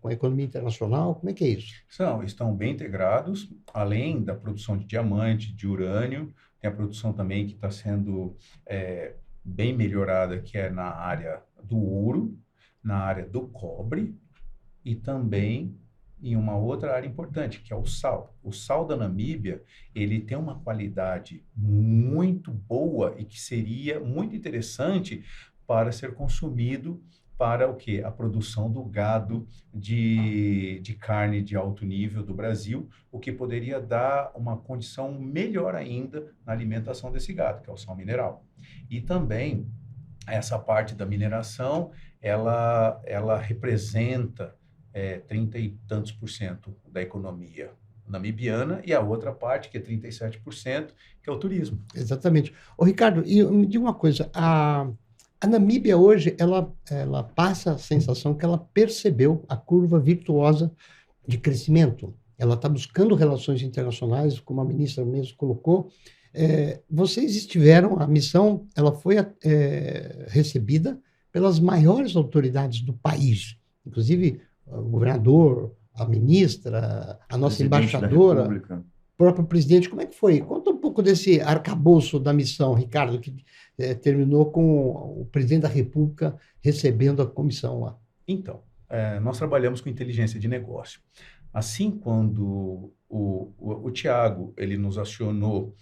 com a economia internacional? Como é que é isso? Estão bem integrados, além da produção de diamante, de urânio, tem a produção também que está sendo bem melhorada, que é na área do ouro. na área do cobre e também em uma outra área importante, que é o sal. O sal da Namíbia, ele tem uma qualidade muito boa e que seria muito interessante para ser consumido para o quê? A produção do gado de carne de alto nível do Brasil, o que poderia dar uma condição melhor ainda na alimentação desse gado, que é o sal mineral. E também, essa parte da mineração, ela representa 30 e tantos % da economia namibiana, e a outra parte, que é 37%, que é o turismo. Exatamente. Ô, Ricardo, e me diga uma coisa, a Namíbia hoje, ela passa a sensação que ela percebeu a curva virtuosa de crescimento. Ela está buscando relações internacionais, como a ministra mesmo colocou. Vocês estiveram, a missão, ela foi recebida pelas maiores autoridades do país, inclusive o governador, a ministra, a nossa embaixadora, o próprio presidente. Como é que foi? Conta um pouco desse arcabouço da missão, Ricardo, que terminou com o presidente da República recebendo a comissão lá. Então, nós trabalhamos com inteligência de negócio. Assim, quando o Tiago ele nos acionou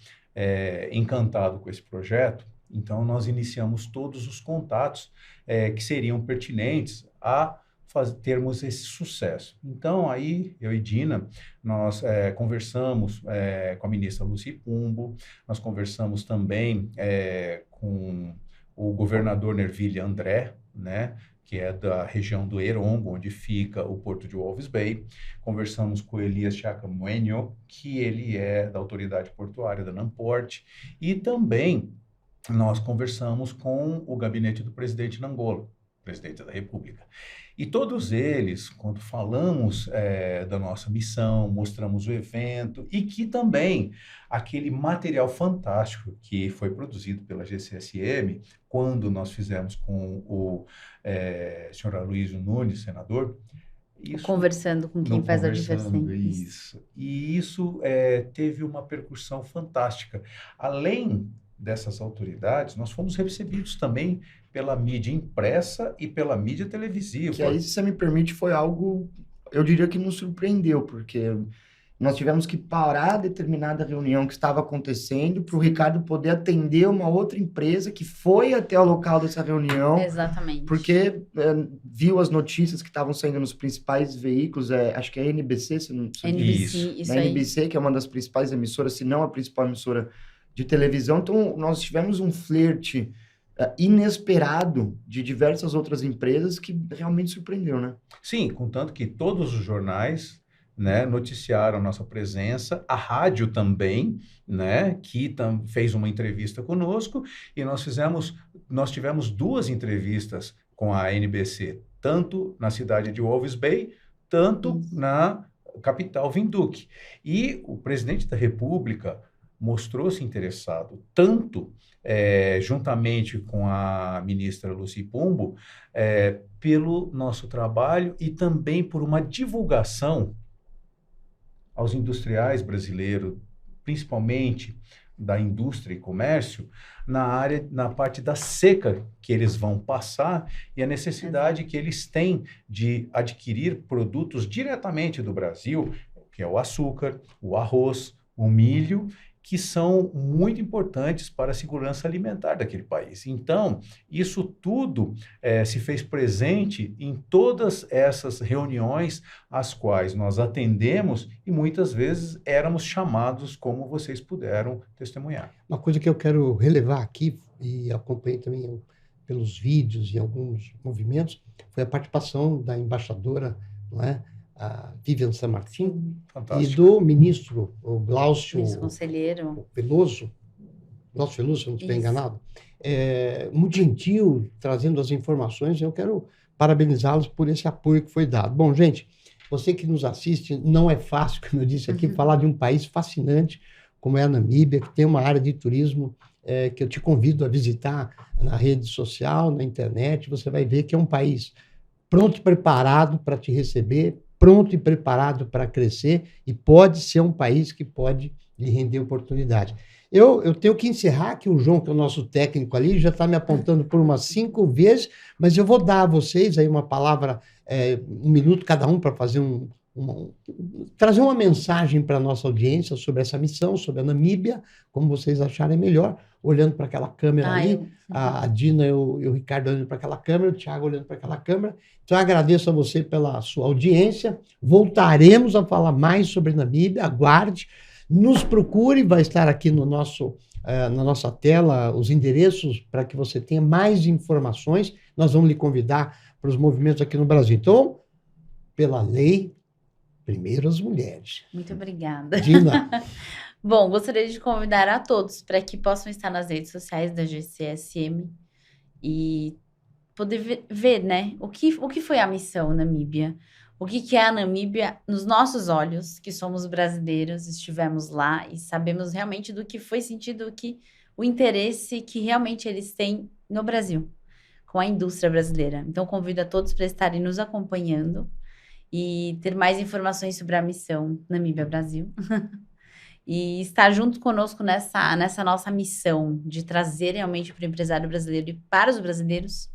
encantado com esse projeto, então nós iniciamos todos os contatos que seriam pertinentes a termos esse sucesso. Então, aí, eu e Dina, nós conversamos com a ministra Lucy Pumbo, nós conversamos também com o governador Nerville André, né, que é da região do Erongo, onde fica o porto de Walvis Bay. Conversamos com Elias Chacamuenho, que ele é da autoridade portuária da Namport, e também nós conversamos com o gabinete do presidente na Angola, presidente da República. E todos eles, quando falamos da nossa missão, mostramos o evento e que também aquele material fantástico que foi produzido pela GCSM, quando nós fizemos com o senhor Aloysio Nunes, senador, conversando com quem faz a diversão. Isso. E isso teve uma percussão fantástica. Além dessas autoridades, nós fomos recebidos também pela mídia impressa e pela mídia televisiva. Que aí, se você me permite, foi algo, eu diria que nos surpreendeu, porque nós tivemos que parar determinada reunião que estava acontecendo para o Ricardo poder atender uma outra empresa que foi até o local dessa reunião. Exatamente. Porque viu as notícias que estavam saindo nos principais veículos, acho que é a NBC, se não sei. Isso aí. NBC, que é uma das principais emissoras, se não a principal emissora de televisão. Então, nós tivemos um flerte inesperado de diversas outras empresas que realmente surpreendeu, né? Sim, contanto que todos os jornais, né, noticiaram a nossa presença, a rádio também, né, que fez uma entrevista conosco, e nós tivemos 2 entrevistas com a NBC, tanto na cidade de Walvis Bay, tanto na capital Windhoek. E o presidente da República mostrou-se interessado, tanto juntamente com a ministra Lucy Pumbo, pelo nosso trabalho e também por uma divulgação aos industriais brasileiros, principalmente da indústria e comércio, na parte da seca que eles vão passar e a necessidade que eles têm de adquirir produtos diretamente do Brasil, que é o açúcar, o arroz, o milho, que são muito importantes para a segurança alimentar daquele país. Então, isso tudo se fez presente em todas essas reuniões às quais nós atendemos e muitas vezes éramos chamados, como vocês puderam testemunhar. Uma coisa que eu quero relevar aqui, e acompanhei também pelos vídeos e alguns movimentos, foi a participação da embaixadora, não é? A Vivian San Martin, e do ministro, o Glaucio Veloso, se eu não estiver enganado, muito gentil, trazendo as informações. Eu quero parabenizá-los por esse apoio que foi dado. Bom, gente, você que nos assiste, não é fácil, como eu disse aqui, falar de um país fascinante como é a Namíbia, que tem uma área de turismo que eu te convido a visitar na rede social, na internet. Você vai ver que é um país pronto e preparado para te receber, pronto e preparado para crescer, e pode ser um país que pode lhe render oportunidade. Eu tenho que encerrar, que o João, que é o nosso técnico ali, já está me apontando por umas 5 vezes, mas eu vou dar a vocês aí uma palavra, 1 minuto cada um para fazer trazer uma mensagem para a nossa audiência sobre essa missão, sobre a Namíbia, como vocês acharem melhor, olhando para aquela câmera ali, a Dina e o Ricardo olhando para aquela câmera, o Thiago olhando para aquela câmera. Então, eu agradeço a você pela sua audiência. Voltaremos a falar mais sobre Namíbia, aguarde. Nos procure, vai estar aqui no na nossa tela os endereços para que você tenha mais informações. Nós vamos lhe convidar para os movimentos aqui no Brasil. Então, pela lei, primeiro as mulheres. Muito obrigada. Dina. Bom, gostaria de convidar a todos para que possam estar nas redes sociais da GCSM e poder ver, né, o que foi a missão Namíbia. O que é a Namíbia nos nossos olhos, que somos brasileiros, estivemos lá e sabemos realmente do que foi sentido, o interesse que realmente eles têm no Brasil, com a indústria brasileira. Então, convido a todos para estarem nos acompanhando e ter mais informações sobre a missão Namíbia Brasil. E estar junto conosco nessa nossa missão de trazer realmente para o empresário brasileiro e para os brasileiros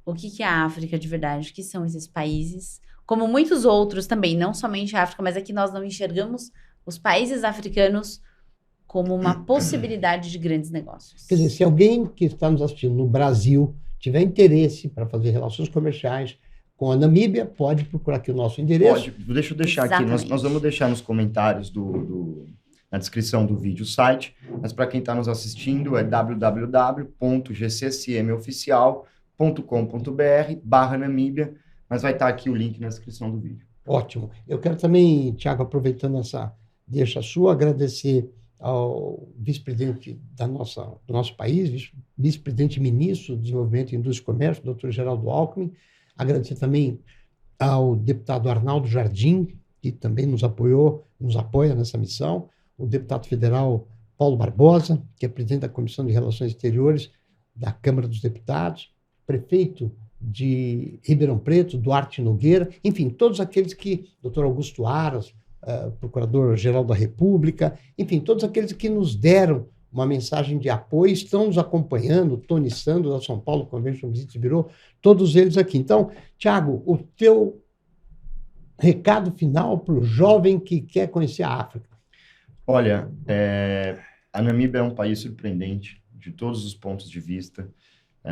o que é a África de verdade, o que são esses países, como muitos outros também, não somente a África, mas aqui nós não enxergamos os países africanos como uma possibilidade de grandes negócios. Quer dizer, se alguém que está nos assistindo no Brasil tiver interesse para fazer relações comerciais com a Namíbia, pode procurar aqui o nosso endereço. Pode, deixa eu deixar aqui, nós vamos deixar nos comentários na descrição do vídeo o site, mas para quem está nos assistindo é www.gccmoficial.com.br/Namíbia, mas vai estar aqui o link na descrição do vídeo. Ótimo. Eu quero também, Thiago, aproveitando essa deixa sua, agradecer ao vice-presidente do nosso país, vice-presidente ministro do Desenvolvimento, Indústria e Comércio, Dr. Geraldo Alckmin, agradecer também ao deputado Arnaldo Jardim, que também nos apoia nessa missão, o deputado federal Paulo Barbosa, que é presidente da Comissão de Relações Exteriores da Câmara dos Deputados, prefeito de Ribeirão Preto, Duarte Nogueira, enfim, todos aqueles que, doutor Augusto Aras, procurador-geral da República, enfim, todos aqueles que nos deram uma mensagem de apoio, estão nos acompanhando, Tony Sando, da São Paulo Convention Visits Bureau, todos eles aqui. Então, Thiago, o teu recado final para o jovem que quer conhecer a África. Olha, a Namíbia é um país surpreendente de todos os pontos de vista.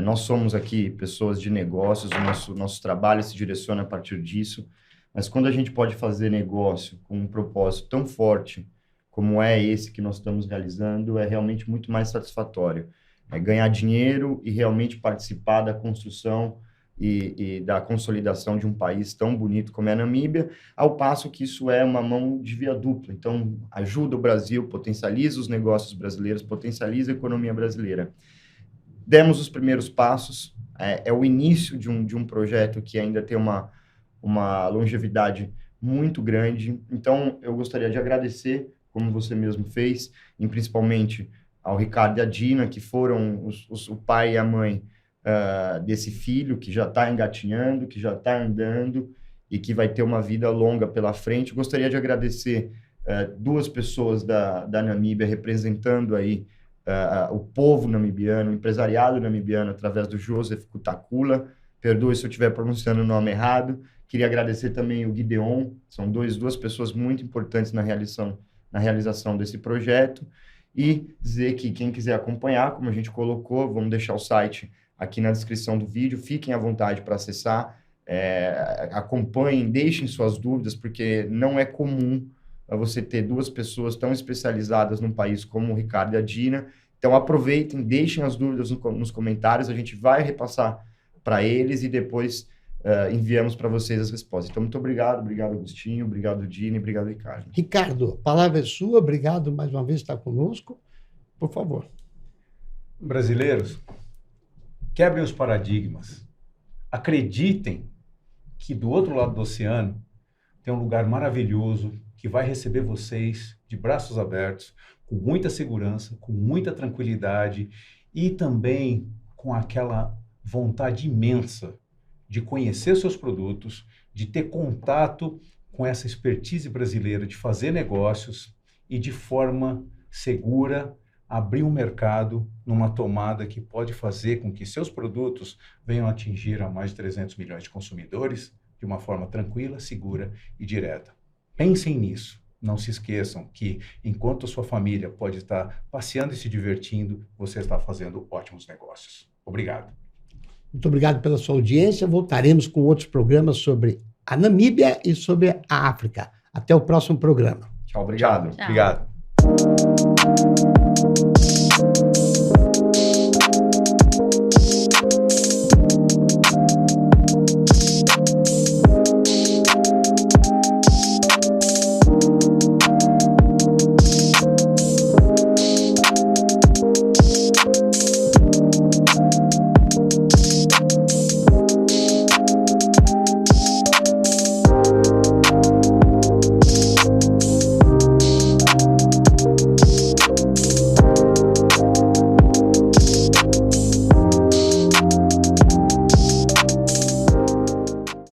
Nós somos aqui pessoas de negócios, o nosso trabalho se direciona a partir disso, mas quando a gente pode fazer negócio com um propósito tão forte como é esse que nós estamos realizando, é realmente muito mais satisfatório. É ganhar dinheiro e realmente participar da construção e da consolidação de um país tão bonito como é a Namíbia, ao passo que isso é uma mão de via dupla. Então, ajuda o Brasil, potencializa os negócios brasileiros, potencializa a economia brasileira. Demos os primeiros passos, é o início de um projeto que ainda tem uma longevidade muito grande. Então, eu gostaria de agradecer, como você mesmo fez, e principalmente ao Ricardo e à Dina, que foram o pai e a mãe desse filho que já está engatinhando, que já está andando e que vai ter uma vida longa pela frente. Gostaria de agradecer 2 pessoas da Namíbia representando aí o povo namibiano, o empresariado namibiano, através do Joseph Kutakula. Perdoe se eu estiver pronunciando o nome errado. Queria agradecer também o Gideon, são duas pessoas muito importantes na realização desse projeto. E dizer que quem quiser acompanhar, como a gente colocou, vamos deixar o site aqui na descrição do vídeo, fiquem à vontade para acessar, acompanhem, deixem suas dúvidas, porque não é comum você ter 2 pessoas tão especializadas num país como o Ricardo e a Dina. Então aproveitem, deixem as dúvidas nos comentários, a gente vai repassar para eles e depois enviamos para vocês as respostas. Então muito obrigado Agostinho, obrigado Dina e obrigado Ricardo. Ricardo, a palavra é sua, obrigado mais uma vez por estar conosco, por favor. Brasileiros, quebrem os paradigmas. Acreditem que do outro lado do oceano tem um lugar maravilhoso que vai receber vocês de braços abertos, com muita segurança, com muita tranquilidade e também com aquela vontade imensa de conhecer seus produtos, de ter contato com essa expertise brasileira, de fazer negócios e de forma segura, abrir um mercado numa tomada que pode fazer com que seus produtos venham a atingir a mais de 300 milhões de consumidores de uma forma tranquila, segura e direta. Pensem nisso. Não se esqueçam que, enquanto a sua família pode estar passeando e se divertindo, você está fazendo ótimos negócios. Obrigado. Muito obrigado pela sua audiência. Voltaremos com outros programas sobre a Namíbia e sobre a África. Até o próximo programa. Tchau, obrigado. Tchau. Obrigado.